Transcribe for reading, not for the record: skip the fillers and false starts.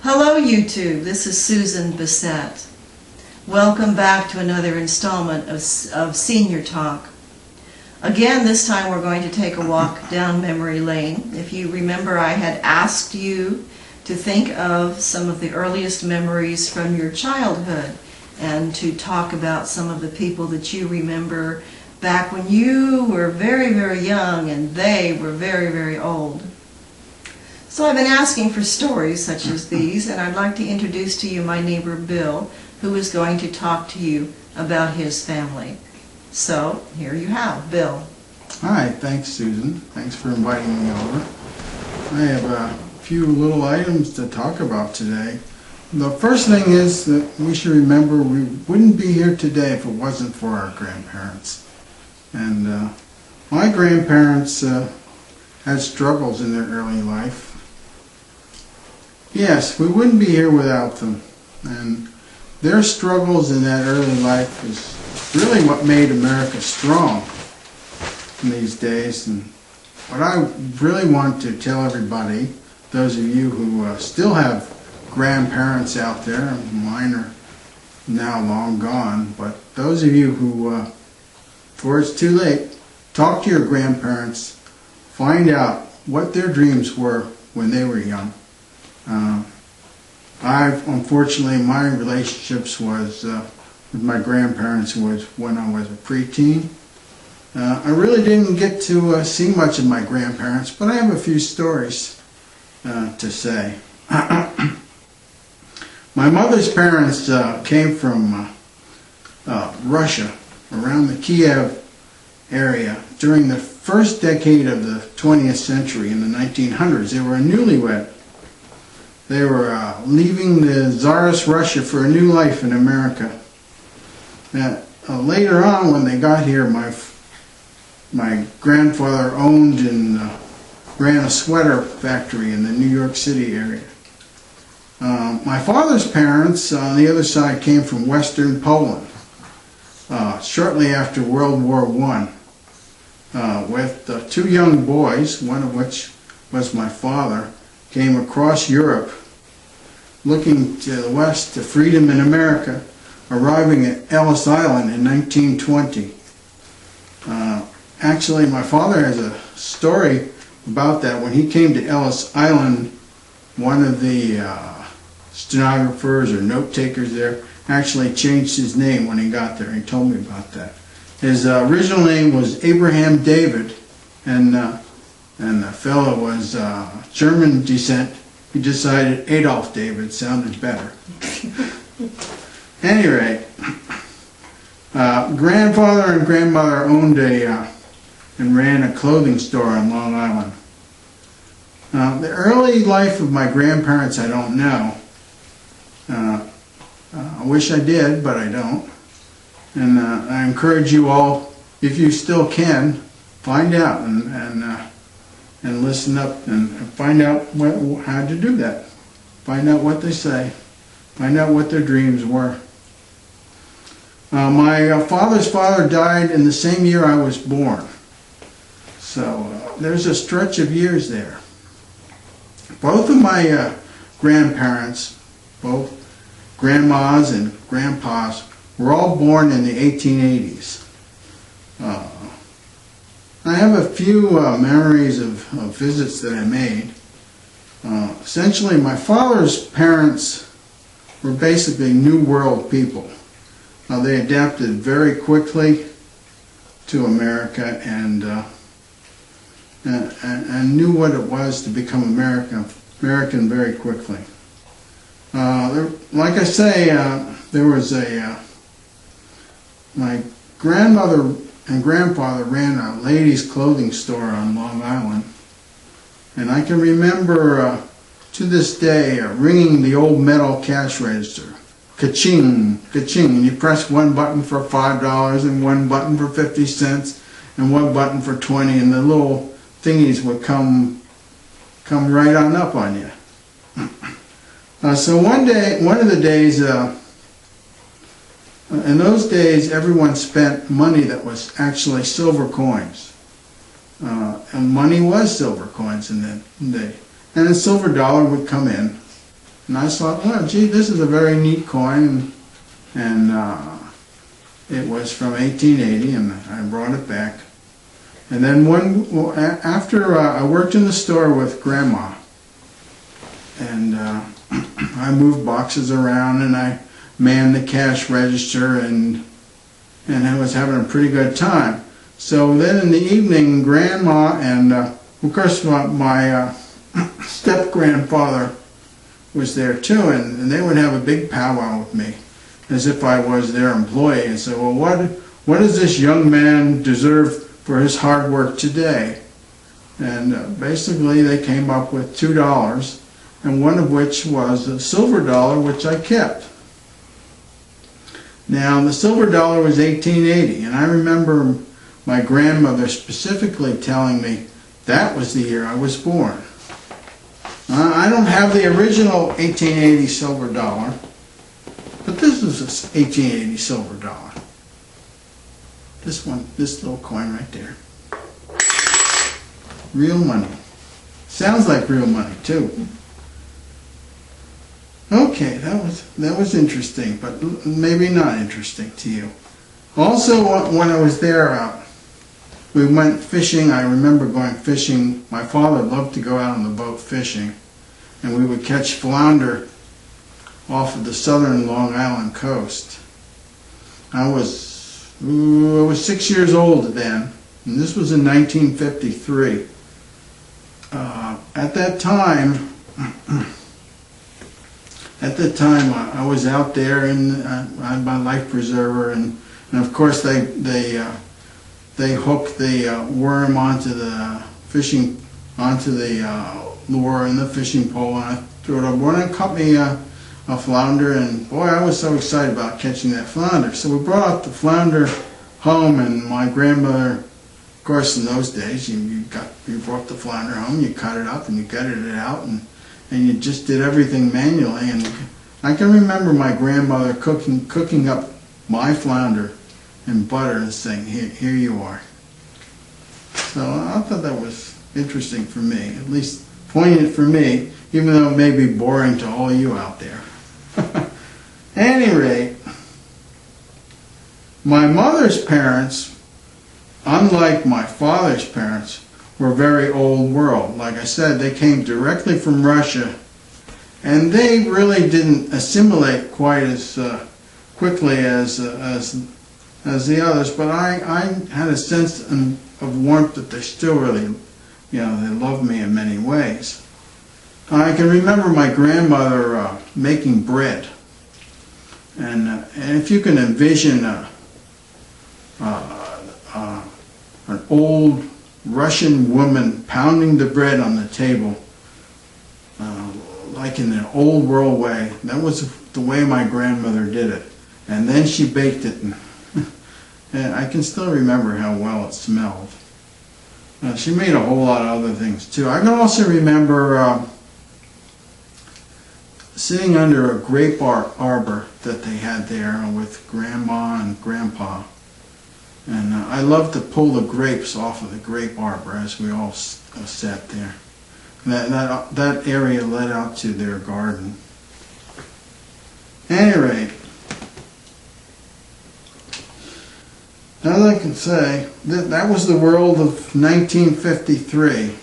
Hello YouTube, this is Susan Bissett. Welcome back to another installment of Senior Talk. Again, this time we're going to take a walk down memory lane. If you remember, I had asked you to think of some of the earliest memories from your childhood and to talk about some of the people that you remember back when you were very, very young and they were very, very old. So I've been asking for stories such as these, and I'd like to introduce to you my neighbor Bill, who is going to talk to you about his family. So here you have Bill. Hi, thanks Susan. Thanks for inviting me over. I have a few little items to talk about today. The first thing is that we should remember we wouldn't be here today if it wasn't for our grandparents. And my grandparents had struggles in their early life. Yes, we wouldn't be here without them. And their struggles in that early life is really what made America strong in these days. And what I really want to tell everybody, those of you who still have grandparents out there, mine are now long gone, but those of you who, before it's too late, talk to your grandparents, find out what their dreams were when they were young. Unfortunately, my relationships was with my grandparents was when I was a preteen. I really didn't get to see much of my grandparents, but I have a few stories to say. My mother's parents came from Russia, around the Kiev area, during the first decade of the 20th century in the 1900s. They were a newlywed. They were leaving the Tsarist Russia for a new life in America. Later on, when they got here, my grandfather owned and ran a sweater factory in the New York City area. My father's parents, on the other side, came from Western Poland shortly after World War I, with two young boys, one of which was my father, came across Europe looking to the west to freedom in America, arriving at Ellis Island in 1920. Actually, my father has a story about that. When he came to Ellis Island, one of the stenographers or note takers there actually changed his name when he got there. He told me about that. His original name was Abraham David, and the fellow was German descent. He decided Adolf David sounded better. At any rate, grandfather and grandmother owned and ran a clothing store on Long Island. The early life of my grandparents I don't know. I wish I did, but I don't. And I encourage you all, if you still can, find out and listen up and find out how to do that. Find out what they say. Find out what their dreams were. My father's father died in the same year I was born. So there's a stretch of years there. Both of my grandparents, both grandmas and grandpas, were all born in the 1880s. I have a few memories of visits that I made. Essentially, my father's parents were basically New World people. They adapted very quickly to America and knew what it was to become American very quickly. Like I say, there was my grandmother and grandfather ran a ladies' clothing store on Long Island, and I can remember to this day ringing the old metal cash register, ka-ching, ka-ching, and you press one button for $5 and one button for 50 cents and one button for 20, and the little thingies would come right on up on you. So one of the days, in those days, everyone spent money that was actually silver coins. And money was silver coins in that day. And a silver dollar would come in. And I thought, well, gee, this is a very neat coin, and it was from 1880, and I brought it back. And then after I worked in the store with Grandma, and I moved boxes around, and I manned the cash register, and I was having a pretty good time. So then in the evening, Grandma and, of course, my step-grandfather was there too, and they would have a big powwow with me, as if I was their employee, and say, well, what does this young man deserve for his hard work today? And basically they came up with $2, and one of which was a silver dollar, which I kept. Now, the silver dollar was 1880, and I remember my grandmother specifically telling me that was the year I was born. I don't have the original 1880 silver dollar, but this is an 1880 silver dollar. This one, this little coin right there. Real money. Sounds like real money too. Okay, that was interesting, but maybe not interesting to you. Also, when I was there, we went fishing. I remember going fishing. My father loved to go out on the boat fishing, and we would catch flounder off of the southern Long Island coast. I was 6 years old then, and this was in 1953. At that time, I was out there, and I had my life preserver, and of course they hooked the worm onto the lure and the fishing pole, and I threw it overboard, and it caught me a flounder, and boy, I was so excited about catching that flounder. So we brought the flounder home, and my grandmother, of course, in those days, you brought the flounder home, you cut it up, and you gutted it out, and you just did everything manually. And I can remember my grandmother cooking up my flounder in butter and saying, here you are. So I thought that was interesting for me, at least poignant for me, even though it may be boring to all you out there. At any rate, my mother's parents, unlike my father's parents, were very old world. Like I said, they came directly from Russia, and they really didn't assimilate quite as quickly as the others. But I had a sense of warmth that they still really, they loved me in many ways. I can remember my grandmother making bread, and if you can envision an old Russian woman pounding the bread on the table, like in an old world way, that was the way my grandmother did it. And then she baked it, and I can still remember how well it smelled. She made a whole lot of other things too. I can also remember sitting under a grape arbor that they had there with Grandma and Grandpa. And I loved to pull the grapes off of the grape arbor as we all sat there. And that area led out to their garden. At any rate, as I can say, that was the world of 1953.